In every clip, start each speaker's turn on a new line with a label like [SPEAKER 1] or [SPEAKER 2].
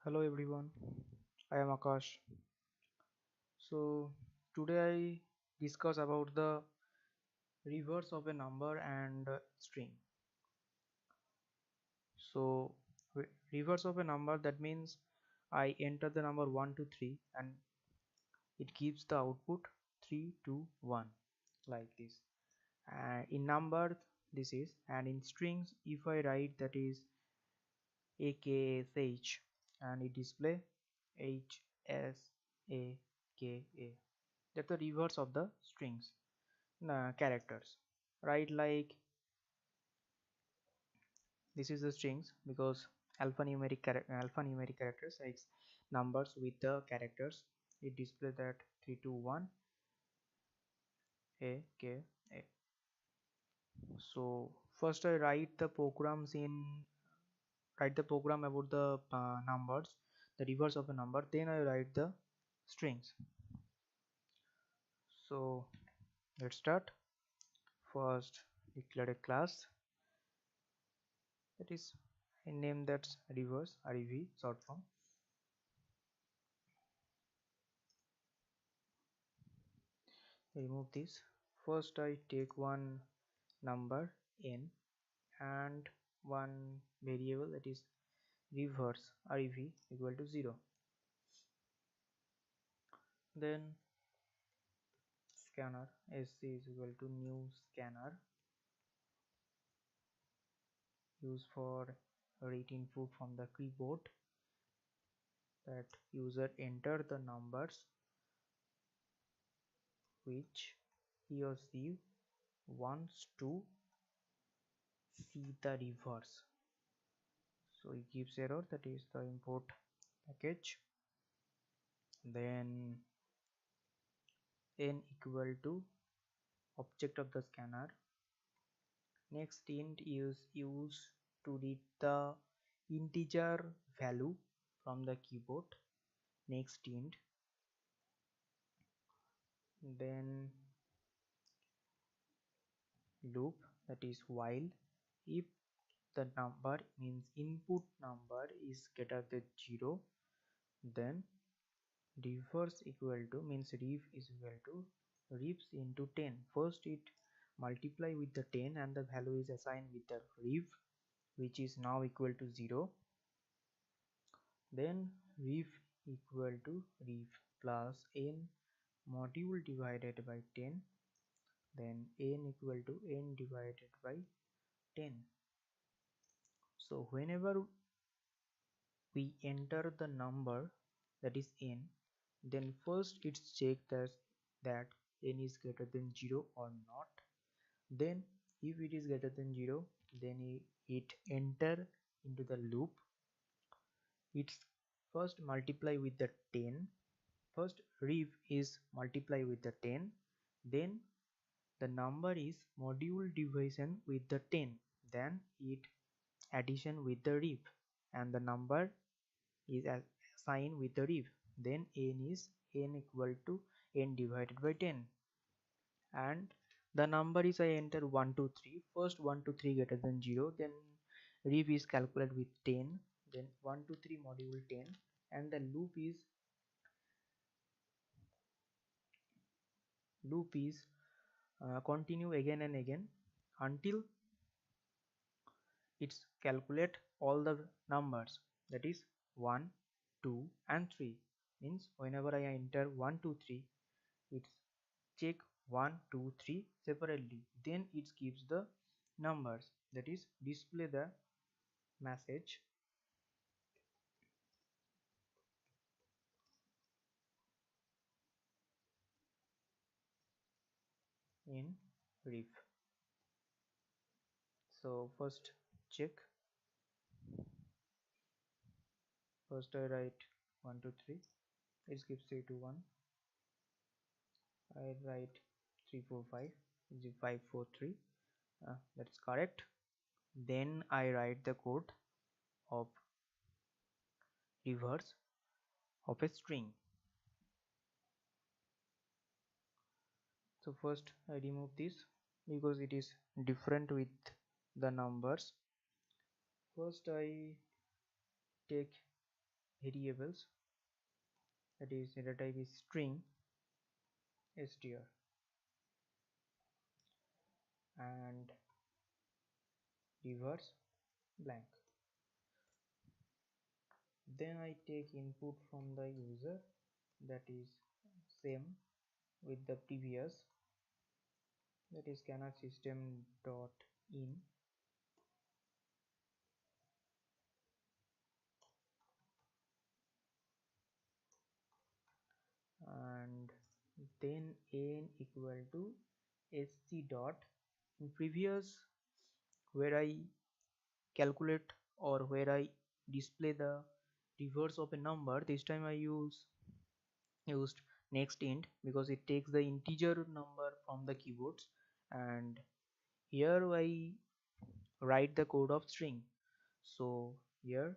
[SPEAKER 1] Hello everyone, I am Akash. So today I discuss about the reverse of a number and string. So reverse of a number, that means I enter the number 1 to 3 and it gives the output 3 to 1 like this. And in number this is, and in strings if I write that is AKSH and it display HSAKA. That's the reverse of the strings characters, right? Like this is the strings because alphanumeric characters like numbers with the characters, it displays that 321 a k a. So first I write the program about the numbers, the reverse of a number, then I write the strings. So let's start. First declare a class, that is I name that reverse, rev short form. Remove this. First I take one number n and one variable, that is reverse rev equal to 0. Then scanner sc is equal to new scanner, used for read input from the keyboard, that user enter the numbers which he or she wants to see the reverse. So it gives error, that is the import package. Then n equal to object of the scanner. Next int is used to read the integer value from the keyboard. Next int. Then loop, that is while if the number means input number is greater than 0, then reverse equal to means rev is equal to revs into 10. First it multiply with the 10 and the value is assigned with the rev, which is now equal to 0. Then rev equal to rev plus n module divided by 10, then n equal to n divided by 10. So whenever we enter the number, that is n, then first it's checked that n is greater than 0 or not. Then if it is greater than 0, then it enter into the loop. It's first multiply with the 10. First rev is multiply with the 10, then the number is module division with the 10, then it addition with the rev, and the number is assigned with the rev, then n is n equal to n divided by 10, and the number is I enter 1 2 3. First 1 2 3 greater than 0, then rev is calculated with 10, then 1 2 3 module 10, and the loop is continue again and again until it's calculate all the numbers, that is 1 2 and 3. Means whenever I enter 1 2 3, it's check 1 2 3 separately, then it gives the numbers, that is display the message in rev. So first check, first I write 1 2 3, it gives 3 2 1. I write 3 4 5, it gives 5 4 3. That's correct. Then I write the code of reverse of a string. So first I remove this because it is different with the numbers. First I take variables, that is data type is string str, and reverse blank. Then I take input from the user, that is same with the previous, that is scanner system dot in, and then n equal to sc dot. In previous, where I calculate or where I display the reverse of a number, this time I used next int because it takes the integer number from the keyboards, and here I write the code of string. So here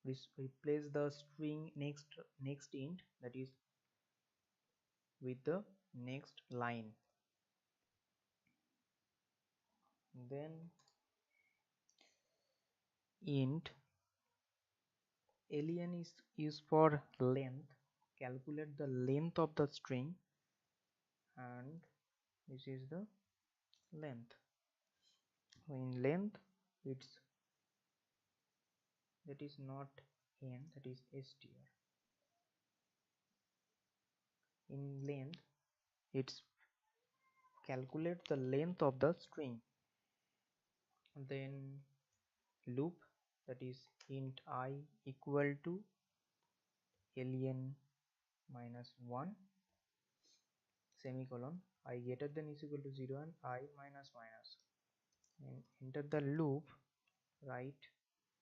[SPEAKER 1] we replace the string next int, that is with the next line. Then int len is used for length, calculate the length of the string, and this is the length. In length, it's that is not n, that is str. In length, it's calculate the length of the string. Then loop, that is int I equal to len minus 1 semicolon, I greater than is equal to 0 and I minus minus, and enter the loop, write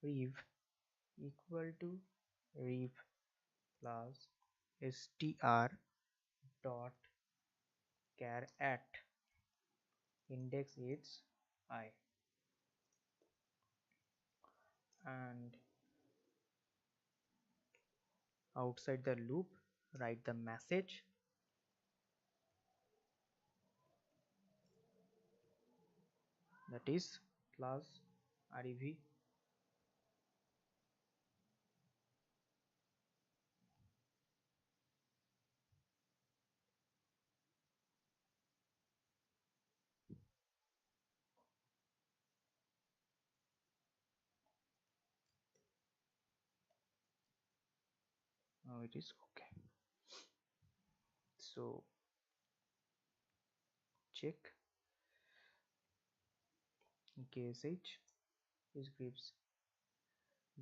[SPEAKER 1] rev equal to rev plus str dot char at index is I, and outside the loop write the message, that is plus rev. Now it is okay. So check ksh, this gives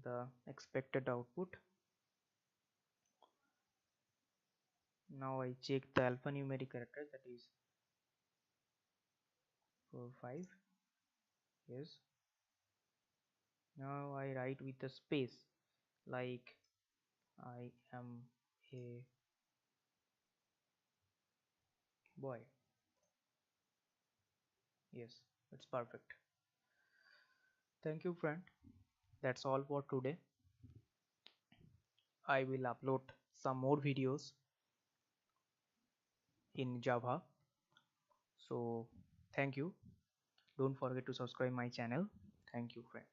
[SPEAKER 1] the expected output. Now I check the alphanumeric character, that is 4 5, yes. Now I write with a space, like I am a boy, yes, it's perfect. Thank you friend, that's all for today. I will upload some more videos in Java. So thank you, don't forget to subscribe my channel. Thank you friend.